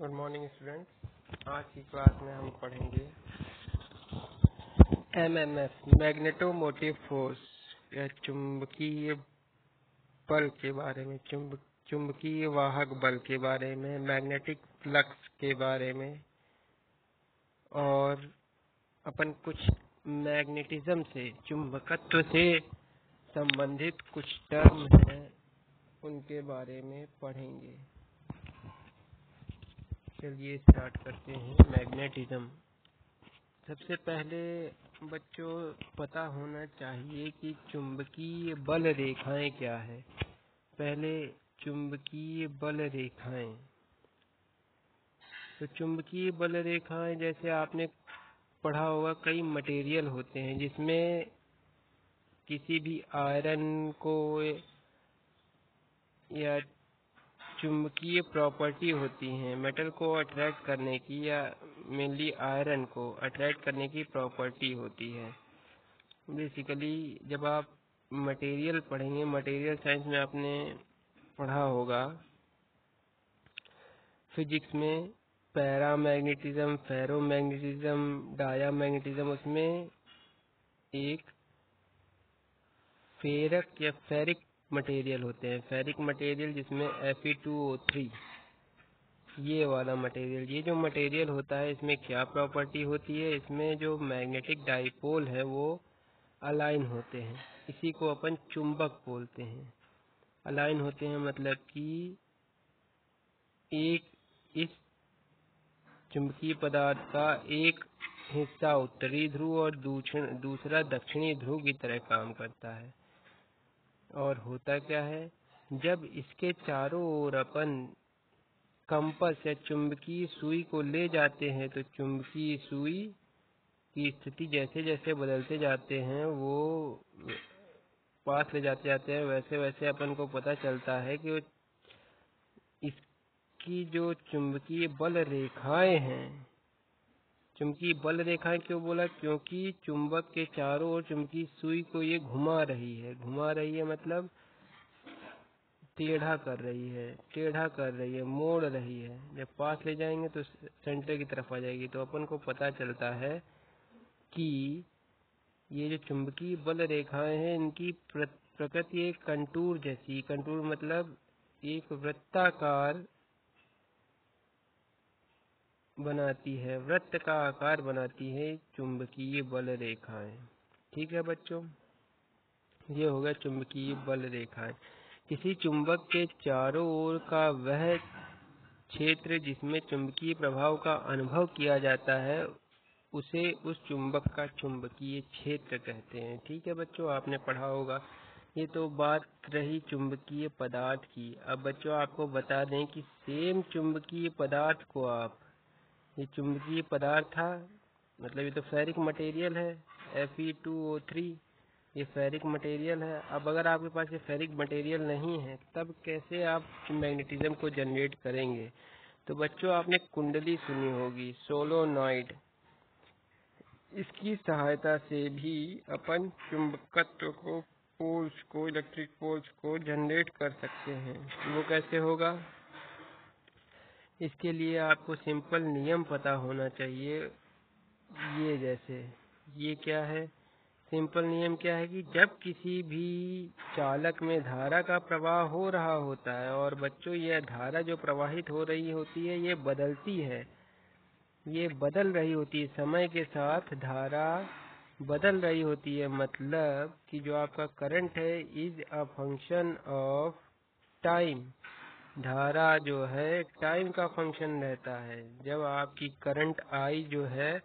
Good morning students. आज की class में हम पढ़ेंगे एमएमएफ मैग्नेटोमोटिव फोर्स या चुंबकीय बल के बारे में, चुंबकीय वाहक बल के बारे में, मैग्नेटिक फ्लक्स के बारे में, और अपन कुछ मैग्नेटिज्म से, चुंबकत्व से संबंधित कुछ टर्म हैं उनके बारे में पढ़ेंगे। चलिए स्टार्ट करते हैं। मैग्नेटिज्म। सबसे पहले बच्चों पता होना चाहिए कि चुंबकीय बल रेखाएं क्या है। पहले चुंबकीय बल रेखाएं। तो चुंबकीय बल रेखाएं जैसे आपने पढ़ा होगा, कई मटेरियल होते हैं जिसमें किसी भी आयरन को या चुंबकीय प्रॉपर्टी होती है मेटल को अट्रैक्ट करने की, या मेनली आयरन को अट्रैक्ट करने की प्रॉपर्टी होती है। बेसिकली जब आप मटेरियल पढ़ेंगे, मटेरियल साइंस में आपने पढ़ा होगा फिजिक्स में, पैरामैग्नेटिज्म, फेरोमैग्नेटिज्म, डायामैग्नेटिज्म, उसमें एक फेरक या फेरिक मटेरियल होते हैं। फेरिक मटेरियल जिसमें Fe2O3, ये वाला मटेरियल, ये जो मटेरियल होता है इसमें क्या प्रॉपर्टी होती है, इसमें जो मैग्नेटिक डाइपोल है वो अलाइन होते हैं। इसी को अपन चुंबक बोलते हैं। अलाइन होते हैं मतलब कि एक इस चुंबकीय पदार्थ का एक हिस्सा उत्तरी ध्रुव और दूसरा दक्षिणी ध्रुव की तरह काम करता है। और होता क्या है, जब इसके चारों ओर अपन कंपास या चुंबकीय सुई को ले जाते हैं तो चुंबकीय सुई की स्थिति जैसे जैसे बदलते जाते हैं, वो पास ले जाते जाते हैं, वैसे वैसे अपन को पता चलता है कि इसकी जो चुंबकीय बल रेखाएं हैं, चुंबकीय बल रेखाएं क्यों बोला, क्योंकि चुंबक के चारों ओर चुंबकीय सुई को ये घुमा रही है मतलब टेढ़ा कर रही है, मोड़ रही है। जब पास ले जाएंगे तो सेंटर की तरफ आ जाएगी। तो अपन को पता चलता है कि ये जो चुंबकीय बल रेखाएं हैं, इनकी प्रकृति एक कंटूर जैसी, कंटूर मतलब एक वृत्ताकार बनाती है, वृत्त का आकार बनाती है चुंबकीय बल रेखाएं। ठीक है बच्चों, ये होगा चुंबकीय बल रेखाएं। किसी चुंबक के चारों ओर का वह क्षेत्र जिसमें चुंबकीय प्रभाव का अनुभव किया जाता है उसे उस चुंबक का चुंबकीय क्षेत्र कहते हैं। ठीक है बच्चों, आपने पढ़ा होगा। ये तो बात रही चुंबकीय पदार्थ की। अब बच्चों आपको बता दें कि सेम चुंबकीय पदार्थ को आप, ये चुंबकीय पदार्थ था मतलब ये तो फेरिक मटेरियल है, Fe2O3, ये फेरिक मटेरियल है। अब अगर आपके पास ये फेरिक मटेरियल नहीं है तब कैसे आप मैग्नेटिज्म को जनरेट करेंगे। तो बच्चों आपने कुंडली सुनी होगी, सोलोनॉइड, इसकी सहायता से भी अपन चुंबकत्व को, पोल्स को, इलेक्ट्रिक पोल्स को जनरेट कर सकते हैं। वो कैसे होगा, इसके लिए आपको सिंपल नियम पता होना चाहिए। ये जैसे, ये क्या है, सिंपल नियम क्या है कि जब किसी भी चालक में धारा का प्रवाह हो रहा होता है, और बच्चों यह धारा जो प्रवाहित हो रही होती है ये बदलती है, ये बदल रही होती है, समय के साथ धारा बदल रही होती है। मतलब कि जो आपका करंट है is a function of time. धारा जो है टाइम का फंक्शन रहता है। जब आपकी करंट I जो है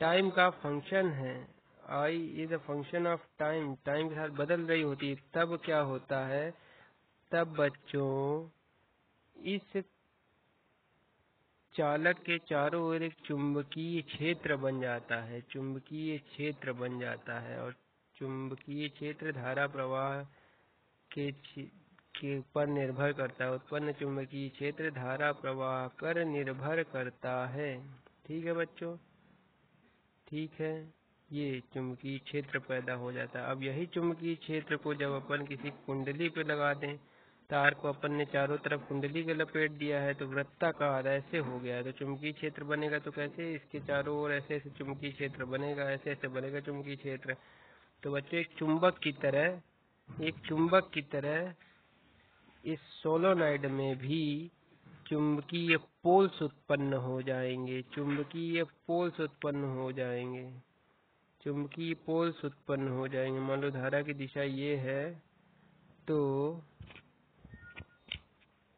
टाइम का फंक्शन है, I is a function of time, time के साथ बदल रही होती है, तब क्या होता है, तब बच्चों इस चालक के चारों ओर एक चुंबकीय क्षेत्र बन जाता है, चुंबकीय क्षेत्र बन जाता है। और चुंबकीय क्षेत्र धारा प्रवाह के ऊपर निर्भर करता है। उत्पन्न चुंबकीय क्षेत्र धारा प्रवाह पर निर्भर करता है। ठीक है बच्चों, ठीक है, ये चुंबकीय क्षेत्र पैदा हो जाता है। अब यही चुंबकीय क्षेत्र को जब अपन किसी कुंडली पे लगा दें तार को अपन ने चारों तरफ कुंडली के लपेट दिया है तो वृत्ताकार ऐसे हो गया है, तो चुंबकीय क्षेत्र बनेगा तो कैसे, इसके चारों ओर ऐसे ऐसे चुंबकीय क्षेत्र बनेगा, ऐसे ऐसे बनेगा चुंबकीय क्षेत्र। तो बच्चों एक चुंबक की तरह इस सोलोनॉइड में भी चुंबकीय पोल्स उत्पन्न हो जाएंगे, चुंबकीय पोल्स उत्पन्न हो जाएंगे, चुंबकीय पोल्स उत्पन्न हो जाएंगे। मान लो धारा की दिशा ये है, तो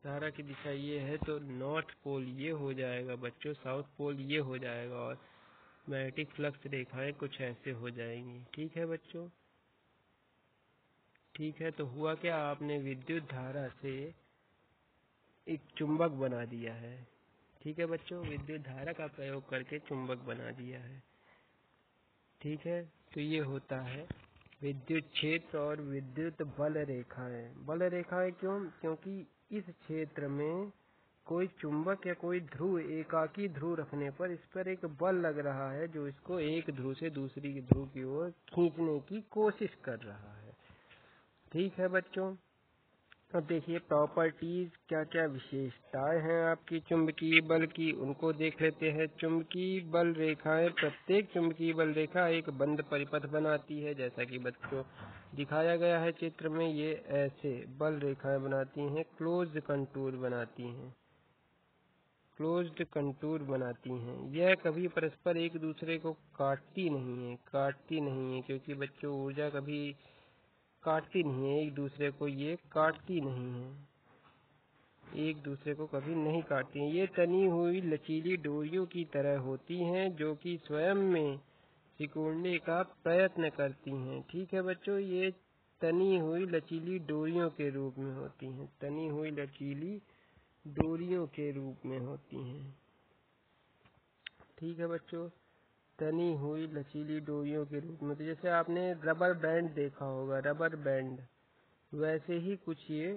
धारा की दिशा ये है तो नॉर्थ पोल ये हो जाएगा बच्चों, साउथ पोल ये हो जाएगा, और मैग्नेटिक फ्लक्स रेखाएं कुछ ऐसे हो जाएंगी। ठीक है बच्चों, ठीक है। तो हुआ क्या, आपने विद्युत धारा से एक चुंबक बना दिया है। ठीक है बच्चों, विद्युत धारा का प्रयोग करके चुंबक बना दिया है। ठीक है, तो ये होता है विद्युत क्षेत्र और विद्युत बल रेखाएं। बल रेखाएं क्यों, क्योंकि इस क्षेत्र में कोई चुंबक या कोई ध्रुव एकाकी ध्रुव रखने पर इस पर एक बल लग रहा है जो इसको एक ध्रुव से दूसरी ध्रुव की ओर खींचने की कोशिश कर रहा है। ठीक है बच्चों, अब देखिए प्रॉपर्टीज, क्या क्या विशेषताएं हैं आपकी चुंबकीय बल की, उनको देख लेते हैं। चुंबकीय बल रेखाएं, प्रत्येक चुंबकीय बल रेखा एक बंद परिपथ बनाती है, जैसा कि बच्चों दिखाया गया है चित्र में। ये ऐसे बल रेखाएं बनाती हैं, क्लोज्ड कंटूर बनाती हैं, क्लोज्ड कंटूर बनाती हैं। यह कभी परस्पर एक दूसरे को काटती नहीं है, क्योंकि बच्चों ऊर्जा कभी काटती नहीं है एक दूसरे को, ये काटती नहीं है, एक दूसरे को कभी नहीं काटती हैं। ये तनी हुई लचीली डोरियों की तरह होती हैं जो कि स्वयं में सिकुड़ने का प्रयत्न करती हैं। ठीक है बच्चों, ये तनी हुई लचीली डोरियों के रूप में होती हैं, तनी हुई लचीली डोरियों के रूप में होती हैं। ठीक है बच्चों, तनी हुई लचीली डोरियों के रूप में। तो जैसे आपने रबर बैंड देखा होगा, रबर बैंड, वैसे ही कुछ ये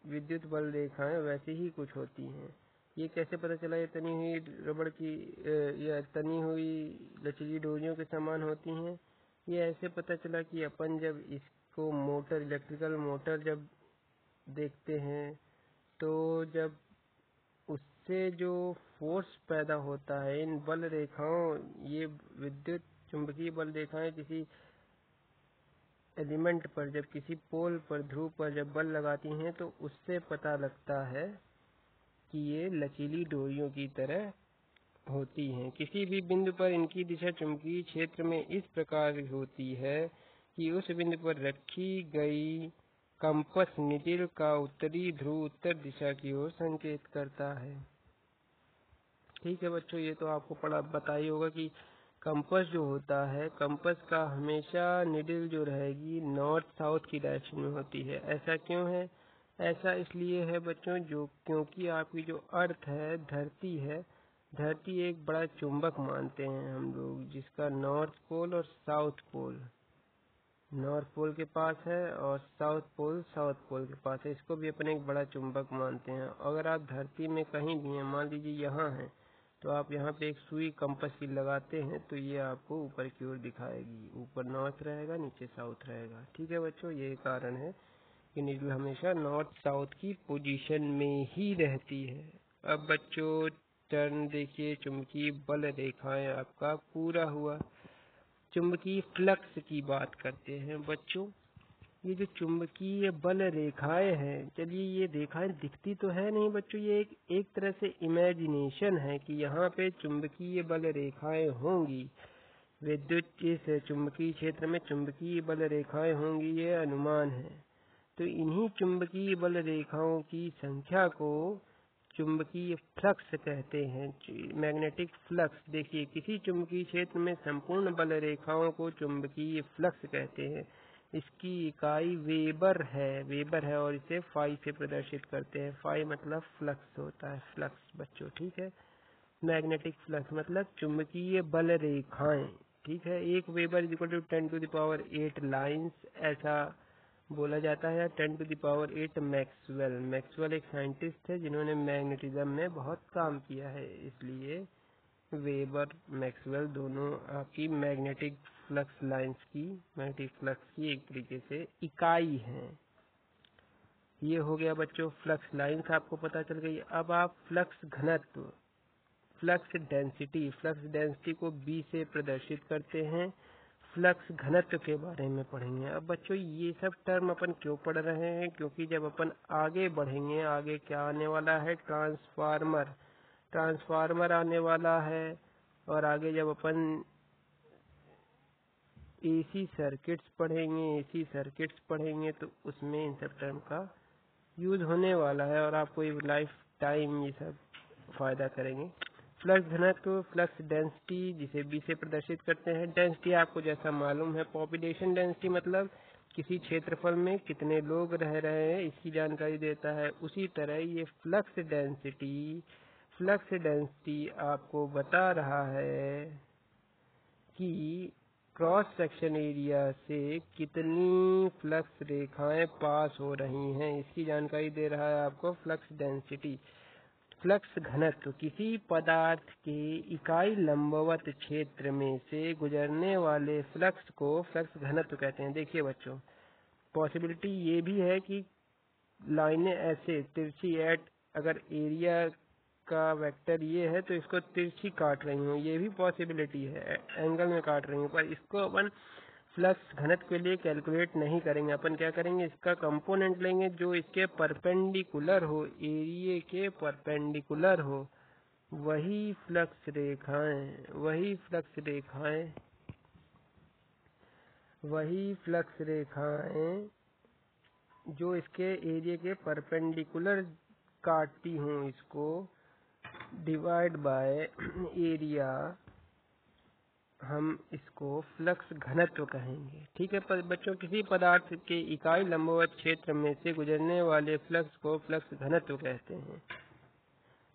विद्युत बल रेखाएं वैसे ही कुछ होती हैं। ये कैसे पता चला ये तनी हुई रबड़ की या तनी हुई लचीली डोरियों के समान होती हैं? ये ऐसे पता चला कि अपन जब इसको मोटर, इलेक्ट्रिकल मोटर जब देखते हैं तो जब उससे जो फोर्स पैदा होता है इन बल रेखाओं, ये विद्युत चुंबकीय बल रेखाएं किसी एलिमेंट पर, जब किसी पोल पर, ध्रुव पर जब बल लगाती हैं तो उससे पता लगता है कि ये लचीली डोरियों की तरह होती हैं। किसी भी बिंदु पर इनकी दिशा चुंबकीय क्षेत्र में इस प्रकार होती है कि उस बिंदु पर रखी गई कंपस निडिल का उत्तरी ध्रुव उत्तर दिशा की ओर संकेत करता है। ठीक है बच्चों, ये तो आपको पता ही होगा कि कंपास जो होता है, कंपास का हमेशा निडिल जो रहेगी नॉर्थ साउथ की डायरेक्शन में होती है। ऐसा क्यों है? ऐसा इसलिए है बच्चों, जो क्योंकि आपकी जो अर्थ है, धरती है, धरती एक बड़ा चुंबक मानते हैं हम लोग, जिसका नॉर्थ पोल और साउथ पोल, नॉर्थ पोल के पास है और साउथ पोल के पास है। इसको भी अपन एक बड़ा चुंबक मानते हैं। अगर आप धरती में कहीं भी हैं, मान लीजिए यहाँ हैं, तो आप यहाँ पे एक सुई कंपास की लगाते हैं तो ये आपको ऊपर की ओर दिखाएगी, ऊपर नॉर्थ रहेगा, नीचे साउथ रहेगा। ठीक है बच्चों, ये कारण है कि नीडल हमेशा नॉर्थ साउथ की पोजीशन में ही रहती है। अब बच्चों टर्न देखिए, चुंबकीय बल रेखाएं आपका पूरा हुआ। चुंबकीय फ्लक्स की बात करते हैं बच्चों। ये जो चुंबकीय बल रेखाएं हैं, चलिए ये रेखाएं दिखती तो है नहीं बच्चों, ये एक तरह से इमेजिनेशन है कि यहाँ पे चुंबकीय बल रेखाएं होंगी, विद्युत इस चुंबकीय क्षेत्र में चुंबकीय बल रेखाएं होंगी, ये अनुमान है। तो इन्हीं चुंबकीय बल रेखाओं की संख्या को चुंबकीय फ्लक्स कहते हैं, मैग्नेटिक फ्लक्स। देखिए किसी चुंबकीय क्षेत्र में संपूर्ण बल रेखाओं को चुंबकीय फ्लक्स कहते हैं। इसकी इकाई वेबर है और इसे फाई से प्रदर्शित करते हैं। फाई मतलब फ्लक्स होता है, फ्लक्स बच्चों। ठीक है, मैग्नेटिक फ्लक्स मतलब चुंबकीय बल रेखाएं। ठीक है, एक weber is equal to 10⁸ lines, ऐसा बोला जाता है। 10⁸ मैक्सवेल, मैक्सवेल एक साइंटिस्ट थे जिन्होंने मैग्नेटिज्म में बहुत काम किया है, इसलिए वेबर मैक्सवेल दोनों आपकी मैग्नेटिक फ्लक्स लाइंस की, मैग्नेटिक फ्लक्स की एक तरीके से इकाई हैं। ये हो गया बच्चों फ्लक्स लाइंस आपको पता चल गई। अब आप फ्लक्स घनत्व, फ्लक्स डेंसिटी को B से प्रदर्शित करते हैं, फ्लक्स घनत्व के बारे में पढ़ेंगे। अब बच्चों ये सब टर्म अपन क्यों पढ़ रहे हैं, क्योंकि जब अपन आगे बढ़ेंगे, आगे क्या आने वाला है, ट्रांसफार्मर आने वाला है, और आगे जब अपन एसी सर्किट्स पढ़ेंगे तो उसमें इन सब टर्म का यूज होने वाला है और आपको ये लाइफ टाइम ये सब फायदा करेंगे। फ्लक्स घनत्व, फ्लक्स डेंसिटी जिसे B से प्रदर्शित करते हैं। डेंसिटी आपको जैसा मालूम है पॉपुलेशन डेंसिटी मतलब किसी क्षेत्रफल में कितने लोग रह रहे हैं इसकी जानकारी देता है। उसी तरह ये फ्लक्स डेंसिटी आपको बता रहा है कि क्रॉस सेक्शन एरिया से कितनी फ्लक्स रेखाएं पास हो रही हैं, इसकी जानकारी दे रहा है आपको फ्लक्स डेंसिटी। फ्लक्स घनत्व किसी पदार्थ के इकाई लंबवत क्षेत्र में से गुजरने वाले फ्लक्स को फ्लक्स घनत्व कहते हैं। देखिए बच्चों, पॉसिबिलिटी ये भी है कि लाइनें ऐसे तिरछी अगर एरिया का वेक्टर ये है तो इसको तिरछी काट रही हूँ, ये भी पॉसिबिलिटी है, एंगल में काट रही हूँ, पर इसको अपन फ्लक्स घनत्व के लिए कैलकुलेट नहीं करेंगे। अपन क्या करेंगे, इसका कंपोनेंट लेंगे जो इसके परपेंडिकुलर हो, एरिया के परपेंडिकुलर हो, वही फ्लक्स रेखाएं जो इसके एरिया के परपेंडिकुलर काटती हूँ, इसको डिवाइड बाय एरिया, हम इसको फ्लक्स घनत्व कहेंगे। ठीक है बच्चों, किसी पदार्थ के इकाई लंबवत क्षेत्र में से गुजरने वाले फ्लक्स को फ्लक्स घनत्व कहते हैं।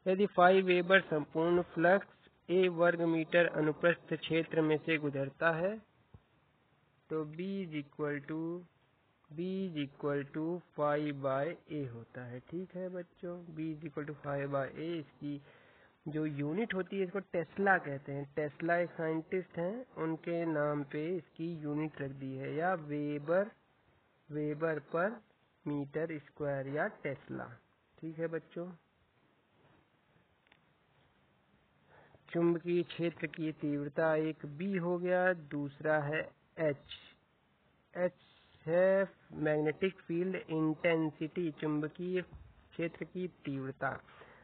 यदि 5 वेबर संपूर्ण फ्लक्स A वर्ग मीटर अनुप्रस्थ क्षेत्र में से गुजरता है तो B is equal to 5/A होता है। ठीक है बच्चों, B is equal to 5/A, इसकी जो यूनिट होती है इसको टेस्ला कहते हैं। टेस्ला एक साइंटिस्ट हैं, उनके नाम पे इसकी यूनिट रख दी है, या वेबर पर मीटर स्क्वायर या टेस्ला। ठीक है बच्चों, चुंबकीय क्षेत्र की तीव्रता एक B हो गया, दूसरा है H है मैग्नेटिक फील्ड इंटेंसिटी, चुंबकीय क्षेत्र की तीव्रता।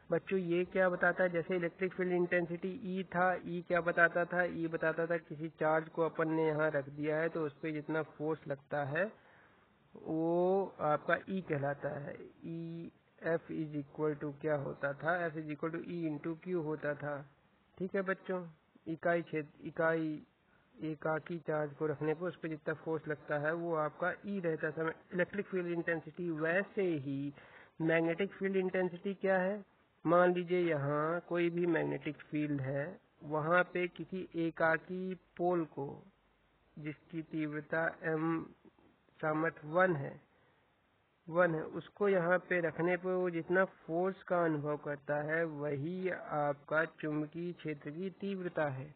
बच्चों ये क्या बताता है, जैसे इलेक्ट्रिक फील्ड इंटेंसिटी E था, E क्या बताता था, E बताता था किसी चार्ज को अपन ने यहाँ रख दिया है तो उस पर जितना फोर्स लगता है वो आपका E कहलाता है। F इज इक्वल टू क्या होता था, F is equal to E into Q होता था। ठीक है बच्चों, एकाकी चार्ज को रखने पर उस पर जितना फोर्स लगता है वो आपका E रहता था, इलेक्ट्रिक फील्ड इंटेंसिटी। वैसे ही मैग्नेटिक फील्ड इंटेंसिटी क्या है, मान लीजिए यहाँ कोई भी मैग्नेटिक फील्ड है, वहाँ पे किसी एकाकी पोल को जिसकी तीव्रता m सामर्थ्य 1 है, उसको यहाँ पे रखने पर वो जितना फोर्स का अनुभव करता है वही आपका चुंबकीय क्षेत्र की तीव्रता है।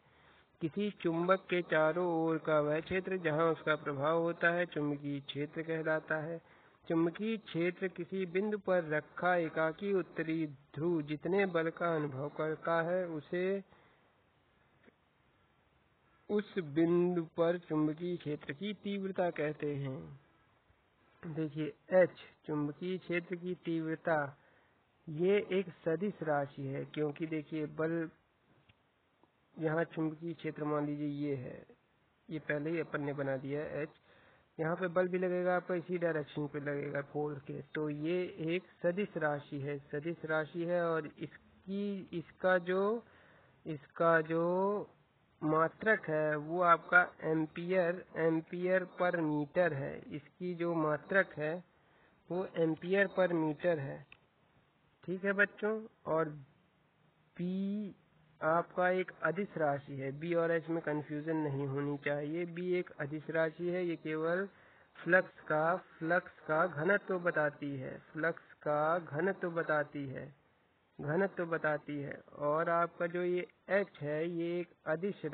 किसी चुंबक के चारों ओर का वह क्षेत्र जहाँ उसका प्रभाव होता है चुंबकीय क्षेत्र कहलाता है। चुंबकीय क्षेत्र किसी बिंदु पर रखा एकाकी उत्तरी ध्रुव जितने बल का अनुभव करता है उसे उस बिंदु पर चुंबकीय क्षेत्र की तीव्रता कहते हैं। देखिए H चुंबकीय क्षेत्र की तीव्रता ये एक सदिश राशि है, क्योंकि देखिए बल यहाँ चुंबकीय क्षेत्र मान लीजिए ये है, ये पहले ही अपन ने बना दिया है H, यहाँ पे बल भी लगेगा आपका इसी डायरेक्शन पे लगेगा फोर्स के, तो ये एक सदिश राशि है और इसका जो मात्रक है वो आपका एम्पियर पर मीटर है। इसकी जो मात्रक है वो एम्पियर पर मीटर है। ठीक है बच्चों, और B आपका एक अदिश राशि है, B और H में कंफ्यूजन नहीं होनी चाहिए। B एक अदिश राशि है, ये केवल फ्लक्स का घनत्व बताती है। और आपका जो ये H है ये एक अदिश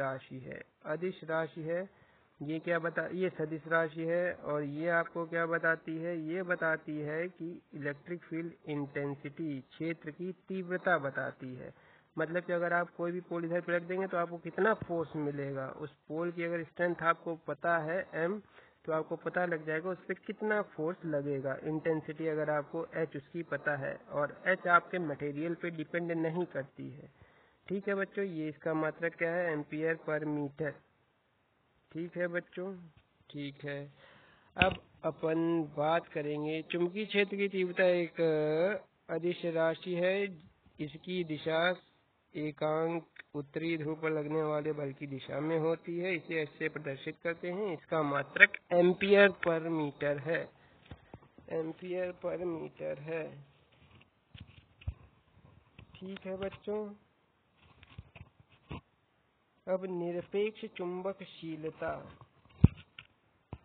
राशि है, ये सदिश राशि है और ये आपको क्या बताती है, ये बताती है कि इलेक्ट्रिक फील्ड इंटेंसिटी, क्षेत्र की तीव्रता बताती है। मतलब कि अगर आप कोई भी पोल इधर पे रख देंगे तो आपको कितना फोर्स मिलेगा, उस पोल की अगर स्ट्रेंथ आपको पता है m, तो आपको पता लग जाएगा उस पर कितना फोर्स लगेगा। इंटेंसिटी अगर आपको h उसकी पता है, और h आपके मटेरियल पे डिपेंड नहीं करती है। ठीक है बच्चों, ये इसका मात्रक क्या है, एम्पियर पर मीटर। ठीक है बच्चों, ठीक है। अब अपन बात करेंगे चुंबकीय क्षेत्र की तीव्रता एक अदिश राशि है। इसकी दिशा एकांक उत्तरी ध्रुव पर लगने वाले बल की दिशा में होती है। इसे ऐसे प्रदर्शित करते हैं। इसका मात्रक एम्पियर पर मीटर है, एम्पियर पर मीटर है। ठीक है बच्चों। अब निरपेक्ष चुंबकशीलता,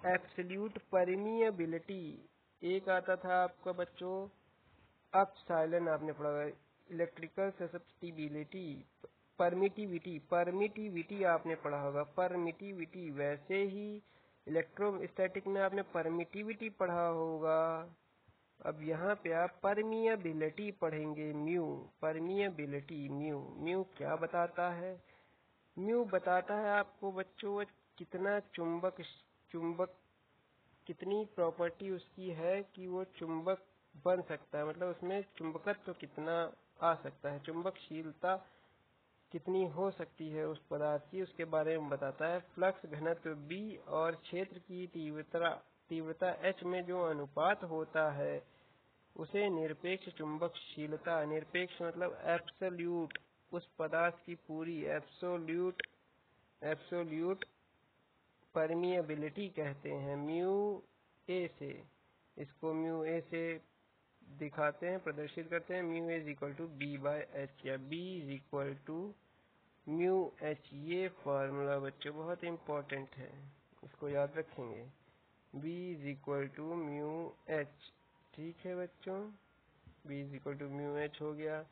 एब्सोल्यूट परमिएबिलिटी, एक आता था आपका बच्चों अपसाइलन, आपने पढ़ा है। इलेक्ट्रिकल ससेप्टिबिलिटी, परमिटिविटी आपने पढ़ा होगा, परमिटिविटी। वैसे ही इलेक्ट्रोस्टैटिक में आपने परमिटिविटी पढ़ा होगा। अब यहाँ पे आप परमिएबिलिटी पढ़ेंगे, म्यू, परमिएबिलिटी म्यू। म्यू क्या बताता है, म्यू बताता है आपको बच्चों कितना चुंबक कितनी प्रॉपर्टी उसकी है कि वो चुंबक बन सकता है, मतलब उसमें चुंबकत्व तो कितना आ सकता है, चुंबकशीलता कितनी हो सकती है उस पदार्थ की, उसके बारे में बताता है। फ्लक्स घनत्व B और क्षेत्र की तीव्रता H में जो अनुपात होता है उसे निरपेक्ष चुंबकशीलता, निरपेक्ष मतलब एब्सोल्यूट, उस पदार्थ की पूरी एब्सोल्यूट परमिएबिलिटी कहते हैं। म्यू ए से, इसको म्यू ए से दिखाते हैं, प्रदर्शित करते हैं। Mu is equal to B by H, या B is equal to mu H. ये फॉर्मूला बच्चों बहुत इंपॉर्टेंट है, इसको याद रखेंगे। B is equal to mu H. ठीक है बच्चों, B is equal to mu H हो गया।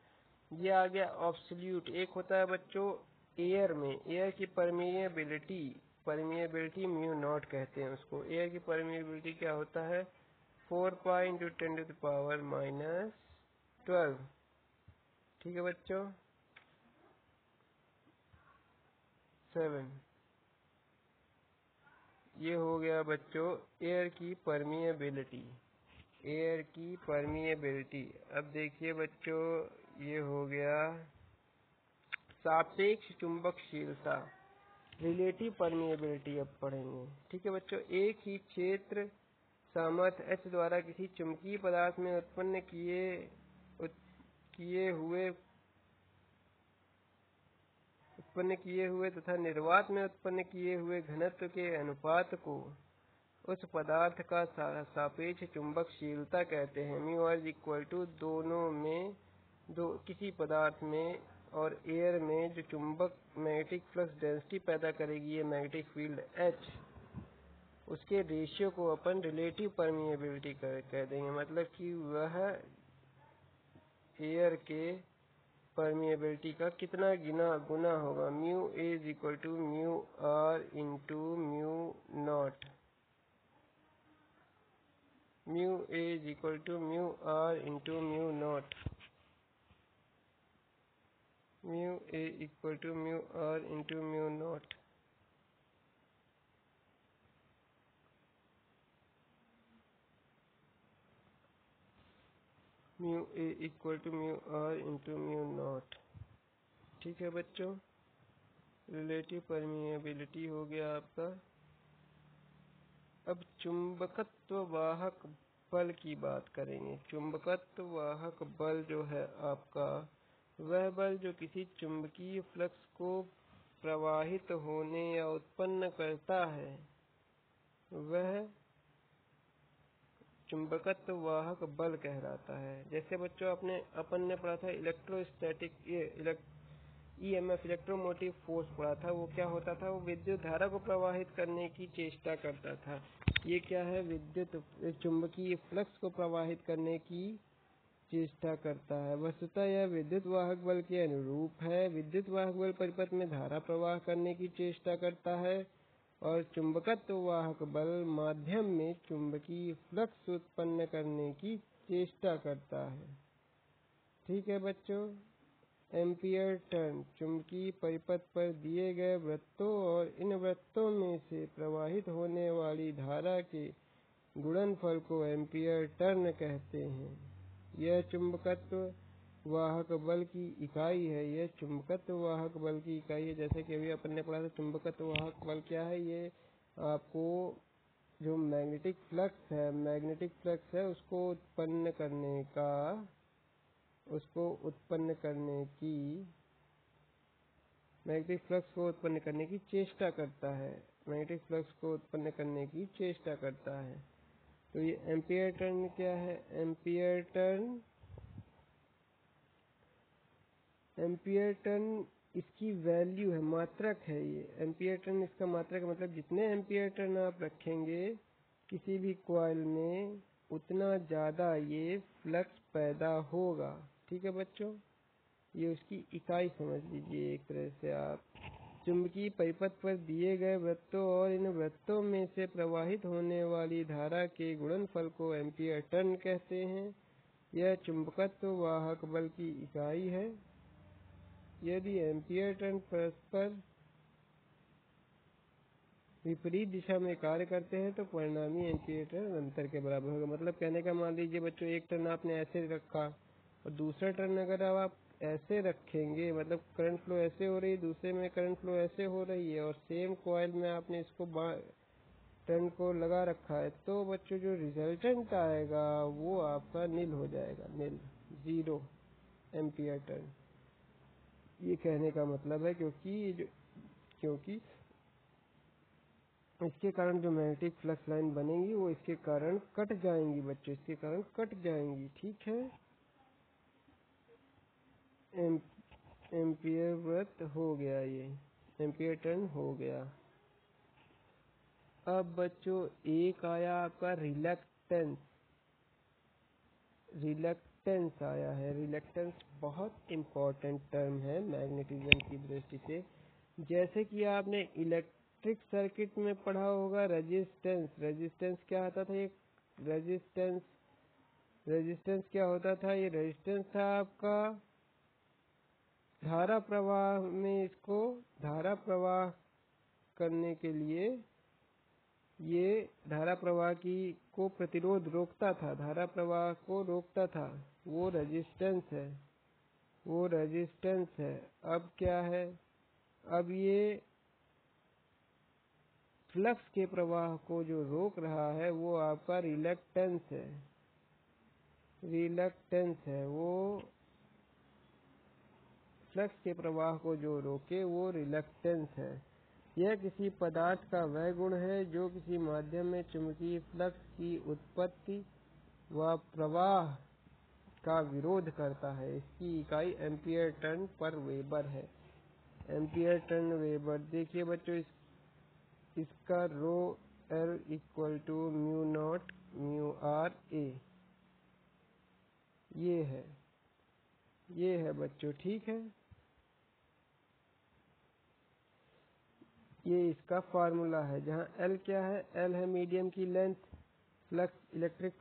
ये आ गया ऑब्सोल्यूट। एक होता है बच्चों एयर में, एयर की परमिएबिलिटी म्यू नॉट कहते हैं उसको। एयर की परमिएबिलिटी क्या होता है, 4 पाई इंटू 10⁻⁻12। ठीक है बच्चों, 7। ये हो गया बच्चों एयर की परमिएबिलिटी, एयर की परमिएबिलिटी। अब देखिए बच्चों, ये हो गया सापेक्ष चुंबकशीलता, रिलेटिव परमिएबिलिटी अब पढ़ेंगे। ठीक है बच्चों, एक ही क्षेत्र सामर्थ्य H द्वारा किसी चुंबकीय पदार्थ में उत्पन्न किए हुए तथा निर्वात में उत्पन्न किए हुए घनत्व के अनुपात को उस पदार्थ का सापेक्ष चुंबकशीलता कहते हैं। म्यू इज इक्वल टू दोनों में, किसी पदार्थ में और एयर में जो चुंबक मैग्नेटिक फ्लक्स डेंसिटी पैदा करेगी, ये मैग्नेटिक फील्ड H, उसके रेशियो को अपन रिलेटिव परमिएबिलिटी कह देंगे। मतलब कि वह एयर के परमिएबिलिटी का कितना गुना होगा। Mu is equal to mu r into mu naught, mu is equal to mu r into mu naught, mu is equal to mu r into mu naught. Mu a equal to mu r into mu naught. ठीक है बच्चों, relative permeability हो गया आपका। अब चुंबकत्व वाहक बल की बात करेंगे। चुंबकत्व वाहक बल जो है आपका, वह बल जो किसी चुंबकीय फ्लक्स को प्रवाहित होने या उत्पन्न करता है, वह चुंबकत्व वाहक बल कहलाता है। जैसे बच्चों अपन ने पढ़ा था इलेक्ट्रोस्टैटिक ईएमएफ, इलेक्ट्रोमोटिव फोर्स पढ़ा था। वो क्या होता था, वो विद्युत धारा को प्रवाहित करने की चेष्टा करता था। ये क्या है, चुंबकीय फ्लक्स को प्रवाहित करने की चेष्टा करता है। वस्तुतः यह विद्युत वाहक बल के अनुरूप है। विद्युत वाहक बल परिपथ में धारा प्रवाह करने की चेष्टा करता है और चुंबकत्व वाहक बल माध्यम में चुंबकीय फ्लक्स उत्पन्न करने की चेष्टा करता है। ठीक है बच्चों। एम्पियर टर्न चुंबकीय परिपथ पर दिए गए वृत्तों और इन वृत्तों में से प्रवाहित होने वाली धारा के गुणनफल को एम्पियर टर्न कहते हैं। यह चुंबकत्व वाहक बल की इकाई है। यह चुंबकत्व वाहक बल की इकाई है। जैसे कि अभी अपन ने पढ़ा था चुंबकत्व वाहक बल क्या है। ये आपको जो मैग्नेटिक फ्लक्स है उसको उत्पन्न करने की चेष्टा करता है। मैग्नेटिक फ्लक्स को उत्पन्न करने की चेष्टा करता है। तो ये एम्पियर टर्न क्या है। एम्पियर टर्न इसकी वैल्यू है, मात्रक है। ये एम्पियर टर्न इसका मात्रक है, मतलब जितने एम्पियर टर्न आप रखेंगे किसी भी कॉइल में उतना ज़्यादा ये फ्लक्स पैदा होगा। ठीक है बच्चों, ये उसकी इकाई समझ लीजिए एक तरह से आप। चुंबकीय परिपथ पर दिए गए वृत्तों और इन वृत्तों में से प्रवाहित होने वाली धारा के गुणनफल को एम्पियर टर्न कहते हैं। यह चुंबकत्व वाहक बल की इकाई है। यदि एम्पियर टर्न परस्पर विपरीत दिशा में कार्य करते हैं तो परिणामी एम्पियर टर्न अंतर के बराबर होगा। मतलब कहने का, मान लीजिए बच्चों एक टर्न आपने ऐसे रखा और दूसरा टर्न अगर आप ऐसे रखेंगे, मतलब करंट फ्लो ऐसे हो रही है, दूसरे में करंट फ्लो ऐसे हो रही है और सेम कॉइल में आपने इसको टर्न को लगा रखा है, तो बच्चों जो रिजल्टेंट आएगा वो आपका नील हो जाएगा, नील, 0 एम्पियर टर्न। ये कहने का मतलब है क्योंकि इसके कारण जो मैग्नेटिक फ्लक्स लाइन बनेगी वो इसके कारण कट जाएंगी बच्चों, इसके कारण कट जाएंगी। ठीक है, एम्पियर वृत्त हो गया, ये एम्पियर टर्न हो गया। अब बच्चों एक आया आपका रिलक्टेंस आया है। रिलक्टेंस बहुत इम्पोर्टेंट टर्म है मैग्नेटिज्म की दृष्टि से। जैसे कि आपने इलेक्ट्रिक सर्किट में पढ़ा होगा रेजिस्टेंस क्या होता था। ये रेजिस्टेंस क्या होता था। ये रेजिस्टेंस था आपका धारा प्रवाह में, इसको धारा प्रवाह करने के लिए ये धारा प्रवाह को प्रतिरोध रोकता था, धारा प्रवाह को रोकता था। वो रेजिस्टेंस है। अब क्या है, अब ये फ्लक्स के प्रवाह को जो रोक रहा है वो आपका रिलक्टेंस है। वो फ्लक्स के प्रवाह को जो रोके वो रिलक्टेंस है। यह किसी पदार्थ का वह गुण है जो किसी माध्यम में चुंबकीय फ्लक्स की उत्पत्ति व प्रवाह का विरोध करता है। इसकी इकाई एम्पियर टर्न पर वेबर है। Ampere turn weber. देखिए बच्चों इसका रो L = μ0 μr A ये है बच्चों। ठीक है, ये इसका फार्मूला है, जहाँ L क्या है, L है मीडियम की लेंथ, मैग्नेटिक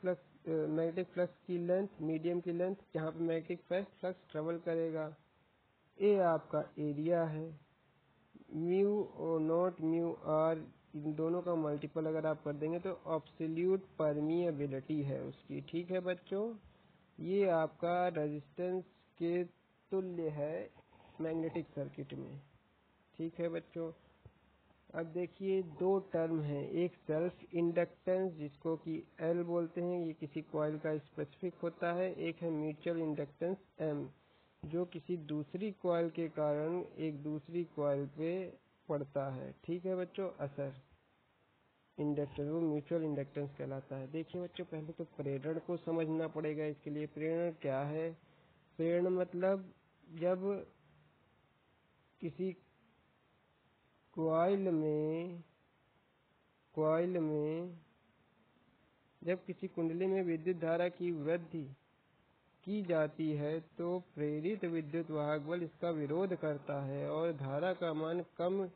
फ्लक्स की लेंथ, मीडियम की लेंथ जहाँ पे मैग्नेटिक फ्लक्स ट्रेवल करेगा। A आपका एरिया है, μ0 μr इन दोनों का मल्टीपल अगर आप कर देंगे तो एब्सोल्यूट परमिएबिलिटी है उसकी। ठीक है बच्चों, ये आपका रेजिस्टेंस के तुल्य है मैग्नेटिक सर्किट में। ठीक है बच्चों, अब देखिए दो टर्म है, एक सेल्फ इंडक्टेंस जिसको कि L बोलते हैं, ये किसी कॉइल का स्पेसिफिक होता है। एक है म्यूचुअल इंडक्टेंस M जो किसी दूसरी कॉइल के कारण एक दूसरी कॉइल पे पड़ता है। ठीक है बच्चों, असर इंडक्टेंस वो म्यूचुअल इंडक्टेंस कहलाता है। देखिए बच्चों पहले तो प्रेरण को समझना पड़ेगा। इसके लिए प्रेरण क्या है। प्रेरण मतलब जब किसी कॉइल में जब किसी कुंडली में विद्युत धारा की वृद्धि की जाती है तो प्रेरित विद्युत वाहक बल इसका विरोध करता है और धारा का मान कम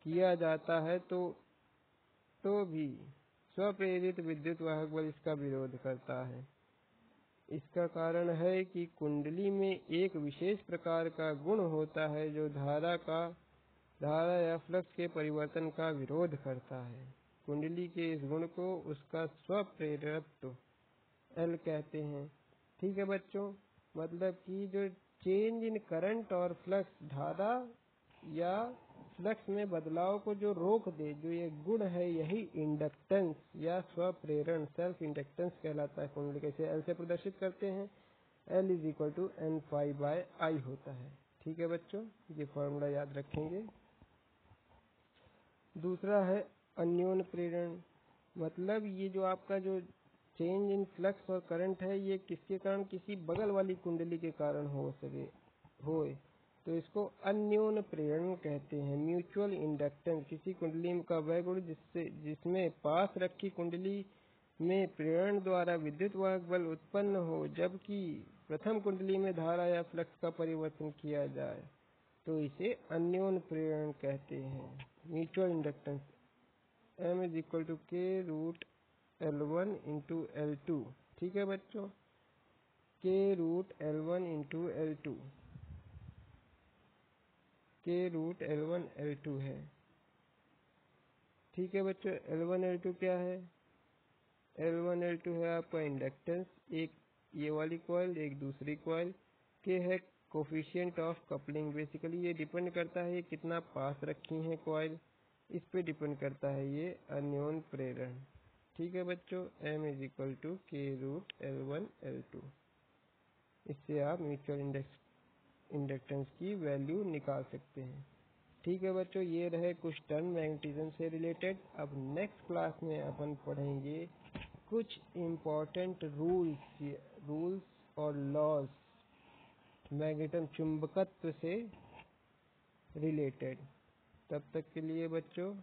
किया जाता है तो भी स्वप्रेरित विद्युत वाहक बल इसका विरोध करता है। इसका कारण है कि कुंडली में एक विशेष प्रकार का गुण होता है जो धारा या फ्लक्स के परिवर्तन का विरोध करता है। कुंडली के इस गुण को उसका स्वप्रेरकत्व एल कहते हैं। ठीक है बच्चों, मतलब कि जो चेंज इन करंट और फ्लक्स, धारा या फ्लक्स में बदलाव को जो रोक दे, जो ये गुण है, यही इंडक्टेंस या स्वप्रेरण सेल्फ इंडक्टेंस कहलाता है। कुंडली कैसे एल से प्रदर्शित करते हैं, L = N∅I होता है। ठीक है बच्चों, ये फॉर्मूला याद रखेंगे। दूसरा है अन्योन्य प्रेरण, मतलब ये जो आपका जो चेंज इन फ्लक्स और करंट है, ये किसके कारण, किसी बगल वाली कुंडली के कारण होए तो इसको अन्योन्य प्रेरण कहते हैं। म्यूचुअल इंडक्टेंस, किसी कुंडली का वह गुण जिसमें पास रखी कुंडली में प्रेरण द्वारा विद्युत वाहक बल उत्पन्न हो, जबकि प्रथम कुंडली में धारा या फ्लक्स का परिवर्तन किया जाए, तो इसे अन्योन्य प्रेरण कहते हैं। Mutual inductance M = K√L1 × L2। ठीक है बच्चों, K√L1 × L2, K√L1 L2 है। ठीक है बच्चों, L1 L2 क्या है, L1 L2 है आपका इंडक्टेंस, एक ये वाली कॉइल, एक दूसरी कॉइल के है कोफिशिएंट ऑफ कपलिंग। बेसिकली ये डिपेंड करता है ये कितना पास रखी हैं कॉइल, इस पे डिपेंड करता है ये अन्योन्य प्रेरण। ठीक है बच्चों, M = K√L1 L2। इससे आप म्यूचुअल इंडक्टेंस की वैल्यू निकाल सकते हैं। ठीक है बच्चों, ये रहे कुछ टर्म मैग्नेटिज्म से रिलेटेड। अब नेक्स्ट क्लास में अपन पढ़ेंगे कुछ इम्पोर्टेंट रूल्स और लॉज मैग्नेटम चुंबकत्व से रिलेटेड। तब तक के लिए बच्चों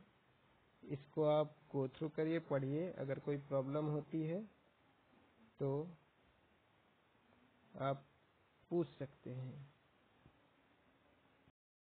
इसको आप गो थ्रू करिए, पढ़िए। अगर कोई प्रॉब्लम होती है तो आप पूछ सकते हैं।